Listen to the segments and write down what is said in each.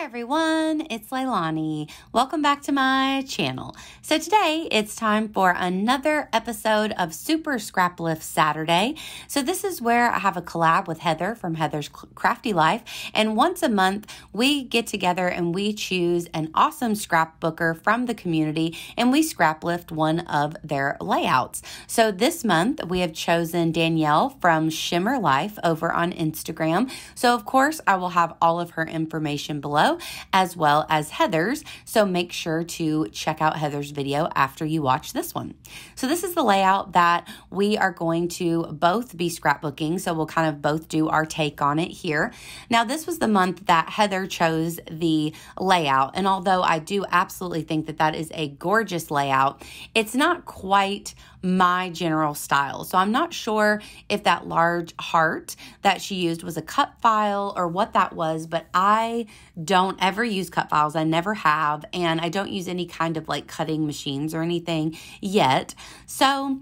everyone, it's Leilani. Welcome back to my channel. So today it's time for another episode of Super Scraplift Saturday. So this is where I have a collab with Heather from Heather's Crafty Life, and once a month we get together and we choose an awesome scrapbooker from the community and we scraplift one of their layouts. So this month we have chosen Danielle from Shimmer Life over on Instagram. So of course I will have all of her information below, as well as Heather's. So make sure to check out Heather's video after you watch this one. So this is the layout that we are going to both be scrapbooking. So we'll kind of both do our take on it here. Now this was the month that Heather chose the layout. And although I do absolutely think that that is a gorgeous layout, it's not quite my general style. So I'm not sure if that large heart that she used was a cut file or what that was, but I don't ever use cut files. I never have, and I don't use any kind of like cutting machines or anything yet. So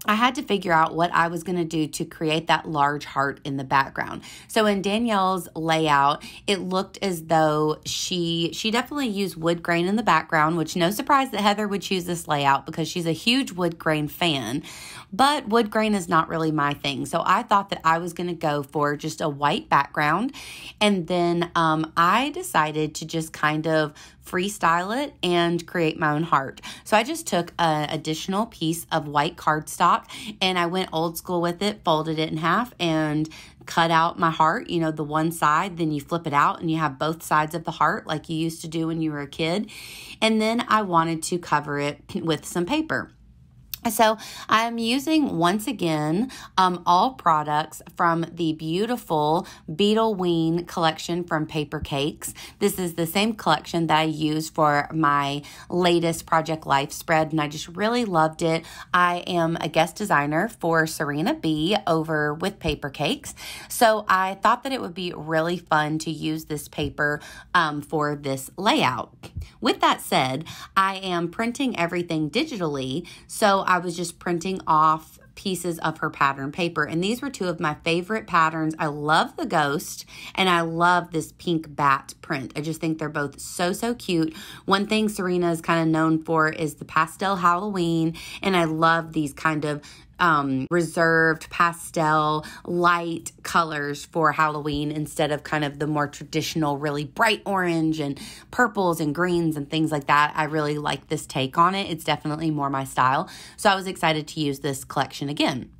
I had to figure out what I was going to do to create that large heart in the background. So in Danielle's layout, it looked as though she definitely used wood grain in the background, which no surprise that Heather would choose this layout because she's a huge wood grain fan. But wood grain is not really my thing. So I thought that I was going to go for just a white background. And then I decided to just kind of freestyle it and create my own heart. So I just took an additional piece of white cardstock and I went old school with it, folded it in half and cut out my heart, you know, the one side, then you flip it out and you have both sides of the heart like you used to do when you were a kid. And then I wanted to cover it with some paper. So I'm using, once again, all products from the beautiful Beetleween collection from Paper Cakes. This is the same collection that I used for my latest Project Life spread, and I just really loved it. I am a guest designer for Serena B over with Paper Cakes, so I thought that it would be really fun to use this paper for this layout. With that said, I am printing everything digitally, so I was just printing off pieces of her pattern paper, and these were two of my favorite patterns. I love the ghost and I love this pink bat print. I just think they're both so cute. One thing Serena is kind of known for is the pastel Halloween, and I love these kind of reserved pastel light colors for Halloween instead of kind of the more traditional really bright orange and purples and greens and things like that. I really like this take on it. It's definitely more my style. So I was excited to use this collection again.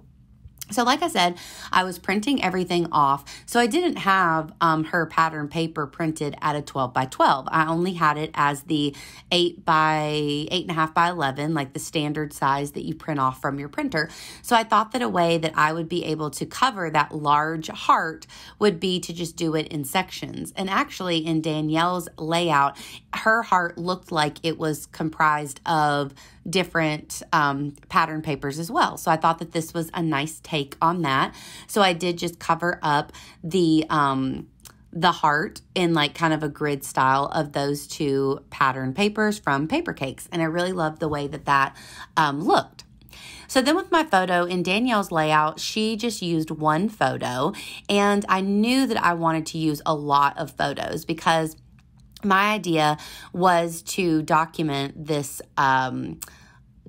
So like I said, I was printing everything off. So I didn't have her pattern paper printed at a 12 by 12. I only had it as the 8.5 by 11, like the standard size that you print off from your printer. So I thought that a way that I would be able to cover that large heart would be to just do it in sections. And actually in Danielle's layout, her heart looked like it was comprised of different pattern papers as well. So I thought that this was a nice take on that. So I did just cover up the heart in like kind of a grid style of those two pattern papers from Paper Cakes. And I really loved the way that that looked. So then with my photo in Danielle's layout, she just used one photo, and I knew that I wanted to use a lot of photos because my idea was to document this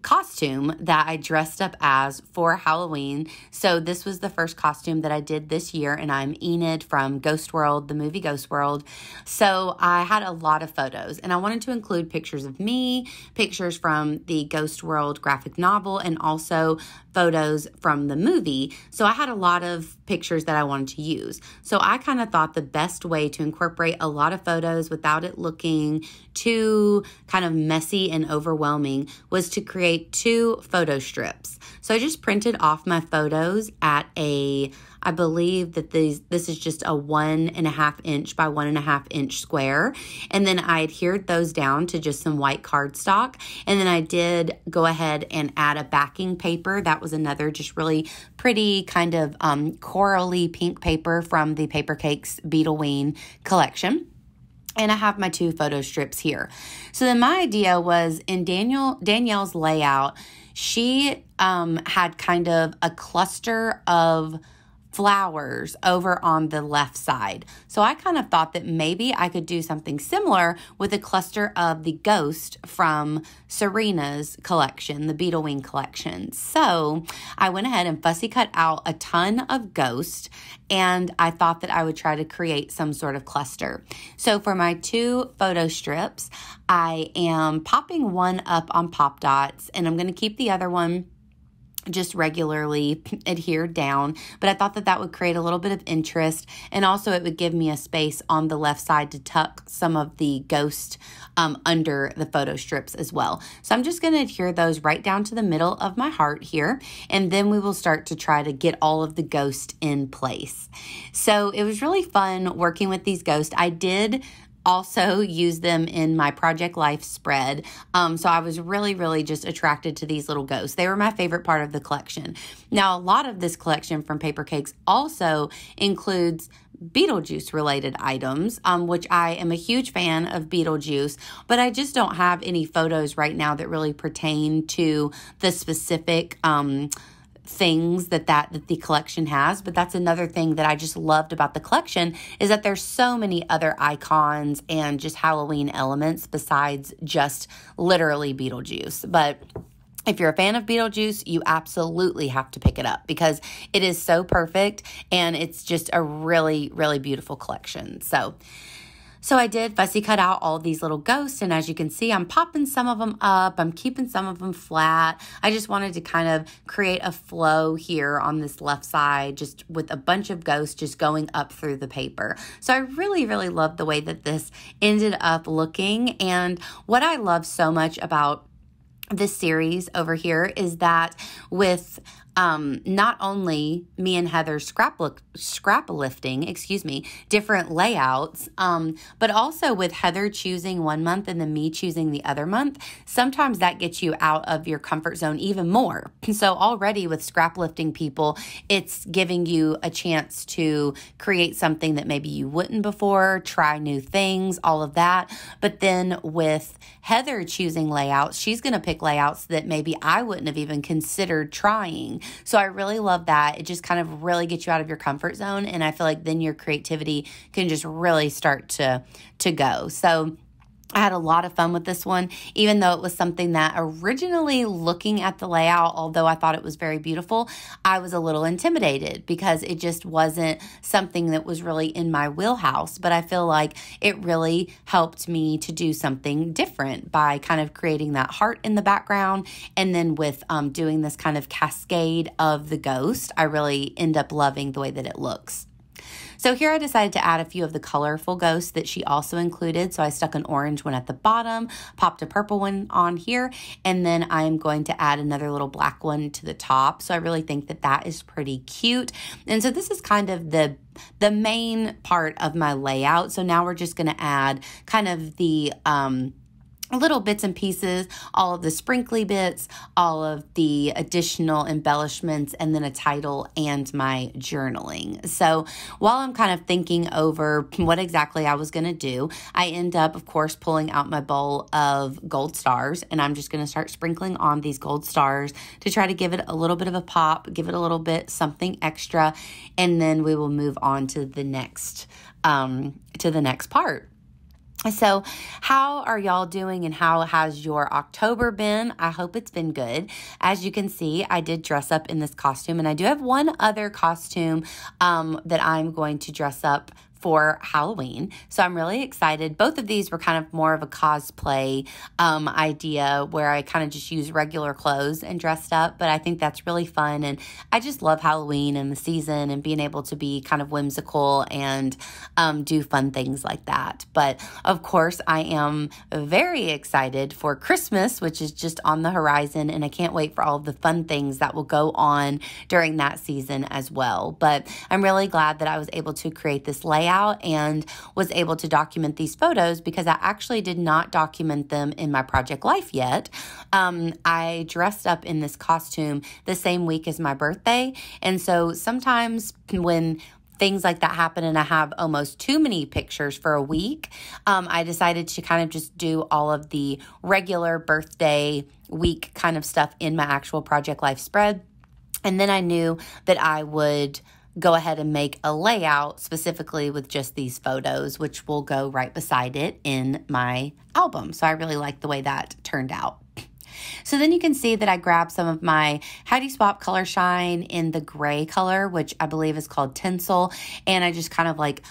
costume that I dressed up as for Halloween. So this was the first costume that I did this year, and I'm Enid from Ghost World, the movie Ghost World. So I had a lot of photos, and I wanted to include pictures of me, pictures from the Ghost World graphic novel, and also photos from the movie. So I had a lot of pictures that I wanted to use. So I kind of thought the best way to incorporate a lot of photos without it looking too kind of messy and overwhelming was to create two photo strips. So I just printed off my photos at I believe that this is just a 1.5 inch by 1.5 inch square. And then I adhered those down to just some white cardstock. And then I did go ahead and add a backing paper. That was another just really pretty kind of corally pink paper from the Paper Cakes Beetleween collection. And I have my two photo strips here. So then my idea was in Danielle's layout, she had kind of a cluster of flowers over on the left side. So I kind of thought that maybe I could do something similar with a cluster of the ghost from Serena's collection, the Beetle Wing collection. So I went ahead and fussy cut out a ton of ghost, and I thought that I would try to create some sort of cluster. So for my 2 photo strips, I am popping one up on Pop Dots, and I'm going to keep the other one just regularly adhered down, but I thought that that would create a little bit of interest, and also it would give me a space on the left side to tuck some of the ghost under the photo strips as well. So I'm just going to adhere those right down to the middle of my heart here, and then we will start to try to get all of the ghost in place. So it was really fun working with these ghosts. I did also use them in my Project Life spread. So I was really just attracted to these little ghosts. They were my favorite part of the collection. Now, a lot of this collection from Paper Cakes also includes Beetlejuice related items, which I am a huge fan of Beetlejuice, but I just don't have any photos right now that really pertain to the specific things that the collection has. But that's another thing that I just loved about the collection, is that there's so many other icons and just Halloween elements besides just literally Beetlejuice. But if you're a fan of Beetlejuice, you absolutely have to pick it up because it is so perfect, and it's just a really beautiful collection. So I did fussy cut out all these little ghosts, and as you can see, I'm popping some of them up. I'm keeping some of them flat. I just wanted to kind of create a flow here on this left side, just with a bunch of ghosts just going up through the paper. So I really love the way that this ended up looking. And what I love so much about this series over here is that with not only me and Heather scraplifting, different layouts, but also with Heather choosing one month and then me choosing the other month, sometimes that gets you out of your comfort zone even more. So already with scraplifting people, it's giving you a chance to create something that maybe you wouldn't before, try new things, all of that. But then with Heather choosing layouts, she's going to pick layouts that maybe I wouldn't have even considered trying. So I really love that. It just kind of really gets you out of your comfort zone, and I feel like then your creativity can just really start to go. So I had a lot of fun with this one, even though it was something that originally, looking at the layout, although I thought it was very beautiful, I was a little intimidated because it just wasn't something that was really in my wheelhouse. But I feel like it really helped me to do something different by kind of creating that heart in the background. And then with doing this kind of cascade of the ghost, I really end up loving the way that it looks. So here I decided to add a few of the colorful ghosts that she also included. So I stuck an orange one at the bottom, popped a purple one on here, and then I'm going to add another little black one to the top. So I really think that that is pretty cute. And so this is kind of the main part of my layout. So now we're just going to add kind of the little bits and pieces, all of the sprinkly bits, all of the additional embellishments, and then a title and my journaling. So while I'm kind of thinking over what exactly I was going to do, I end up, of course, pulling out my bowl of gold stars, and I'm just going to start sprinkling on these gold stars to try to give it a little bit of a pop, give it a little bit something extra, and then we will move on to the next part. So how are y'all doing, and how has your October been? I hope it's been good. As you can see, I did dress up in this costume, and I do have one other costume that I'm going to dress up for Halloween. So I'm really excited. Both of these were kind of more of a cosplay idea where I kind of just use regular clothes and dressed up, but I think that's really fun. And I just love Halloween and the season and being able to be kind of whimsical and do fun things like that. But of course, I am very excited for Christmas, which is just on the horizon, and I can't wait for all of the fun things that will go on during that season as well. But I'm really glad that I was able to create this layout and was able to document these photos because I actually did not document them in my Project Life yet. I dressed up in this costume the same week as my birthday, and so sometimes when things like that happen and I have almost too many pictures for a week, I decided to kind of just do all of the regular birthday week kind of stuff in my actual Project Life spread. And then I knew that I would go ahead and make a layout specifically with just these photos, which will go right beside it in my album. So I really like the way that turned out. So then you can see that I grabbed some of my Heidi Swap Color Shine in the gray color, which I believe is called Tinsel, and I just kind of like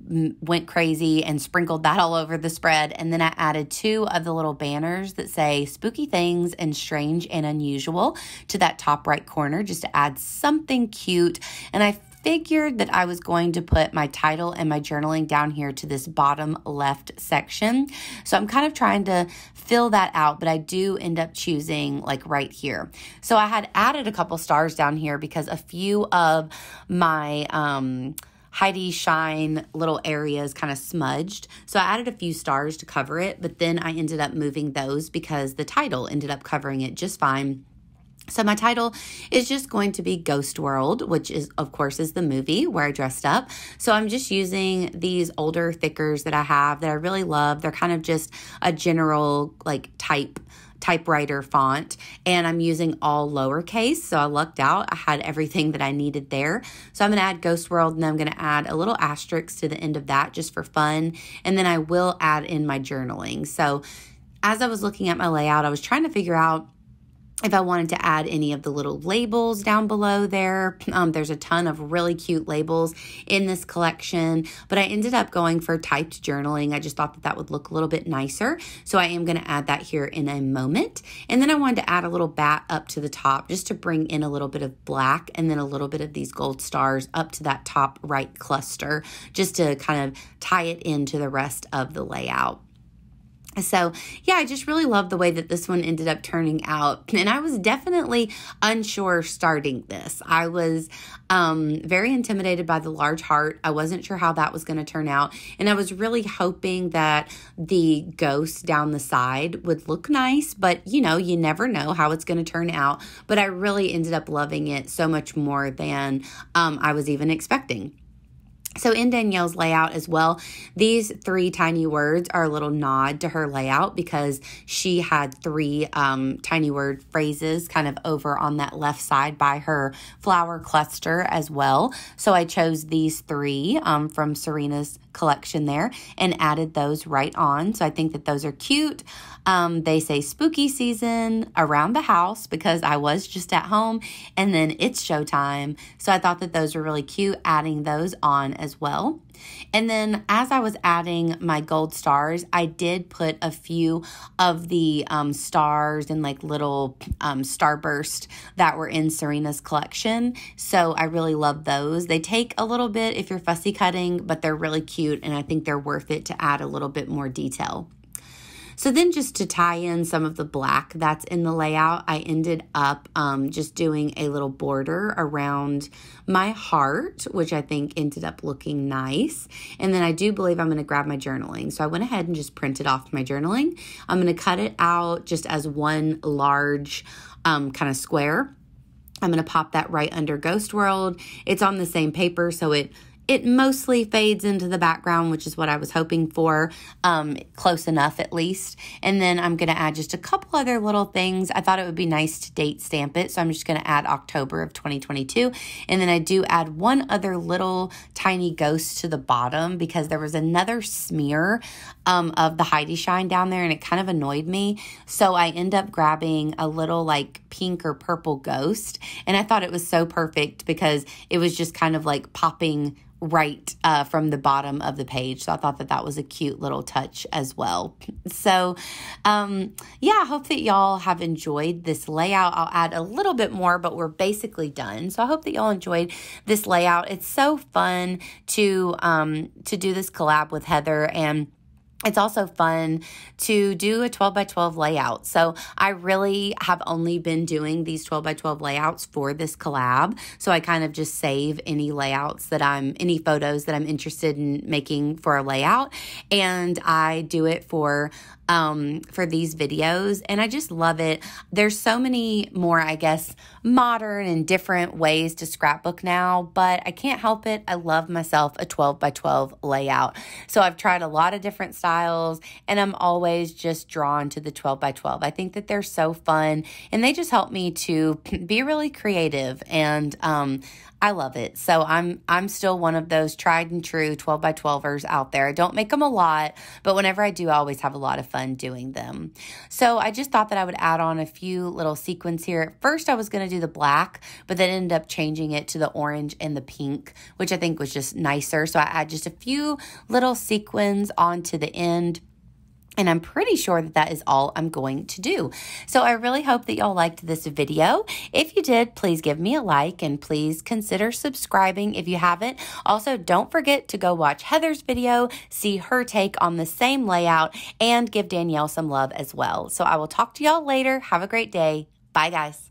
went crazy and sprinkled that all over the spread. And then I added 2 of the little banners that say spooky things and strange and unusual to that top right corner, just to add something cute. And I figured that I was going to put my title and my journaling down here to this bottom left section. So I'm kind of trying to fill that out, but I do end up choosing like right here. So I had added a couple stars down here because a few of my Heidi Shine little areas kind of smudged. So I added a few stars to cover it, but then I ended up moving those because the title ended up covering it just fine. So my title is just going to be Ghost World, which is, of course, is the movie where I dressed up. So I'm just using these older thickers that I have that I really love. They're kind of just a general like typewriter font, and I'm using all lowercase, so I lucked out. I had everything that I needed there. So I'm going to add Ghost World, and then I'm going to add a little asterisk to the end of that just for fun, and then I will add in my journaling. So as I was looking at my layout, I was trying to figure out if I wanted to add any of the little labels down below there. There's a ton of really cute labels in this collection, but I ended up going for typed journaling. I just thought that that would look a little bit nicer. So I am going to add that here in a moment. And then I wanted to add a little bat up to the top just to bring in a little bit of black and then a little bit of these gold stars up to that top right cluster, just to kind of tie it into the rest of the layout. So yeah, I just really love the way that this one ended up turning out. And I was definitely unsure starting this. I was very intimidated by the large heart. I wasn't sure how that was going to turn out. And I was really hoping that the ghost down the side would look nice. But you know, you never know how it's going to turn out. But I really ended up loving it so much more than I was even expecting. So in Danielle's layout as well, these 3 tiny words are a little nod to her layout because she had 3 tiny word phrases kind of over on that left side by her flower cluster as well. So I chose these 3 from Serena's collection there and added those right on. So I think that those are cute. They say spooky season around the house because I was just at home, and then it's showtime. So I thought that those were really cute, adding those on as well. And then as I was adding my gold stars, I did put a few of the stars and like little starburst that were in Serena's collection. So I really love those. They take a little bit if you're fussy cutting, but they're really cute, and I think they're worth it to add a little bit more detail. So then just to tie in some of the black that's in the layout, I ended up just doing a little border around my heart, which I think ended up looking nice. And then I do believe I'm going to grab my journaling. So I went ahead and just printed off my journaling. I'm going to cut it out just as one large kind of square. I'm going to pop that right under Ghost World. It's on the same paper, so it mostly fades into the background, which is what I was hoping for, close enough at least. And then I'm going to add just a couple other little things. I thought it would be nice to date stamp it, so I'm just going to add October of 2022. And then I do add one other little tiny ghost to the bottom because there was another smear of the Heidi Shine down there, and it kind of annoyed me. So I end up grabbing a little like pink or purple ghost, and I thought it was so perfect because it was just kind of like popping right from the bottom of the page. So I thought that that was a cute little touch as well. So yeah, I hope that y'all have enjoyed this layout. I'll add a little bit more, but we're basically done. So I hope that y'all enjoyed this layout. It's so fun to do this collab with Heather, and it's also fun to do a 12 by 12 layout. So I really have only been doing these 12 by 12 layouts for this collab. So I kind of just save any layouts any photos that I'm interested in making for a layout. And I do it for these videos, and I just love it. There's so many more, I guess, modern and different ways to scrapbook now, but I can't help it. I love myself a 12 by 12 layout. So I've tried a lot of different styles, and I'm always just drawn to the 12 by 12. I think that they're so fun, and they just help me to be really creative, and I love it. So I'm still one of those tried and true 12 by 12ers out there. I don't make them a lot, but whenever I do, I always have a lot of fun doing them. So I just thought that I would add on a few little sequins here. At first I was going to do the black, but then ended up changing it to the orange and the pink, which I think was just nicer. So I add just a few little sequins onto the end. And I'm pretty sure that that is all I'm going to do. So I really hope that y'all liked this video. If you did, please give me a like and please consider subscribing if you haven't. Also, don't forget to go watch Heather's video, see her take on the same layout, and give Danielle some love as well. So I will talk to y'all later. Have a great day. Bye, guys.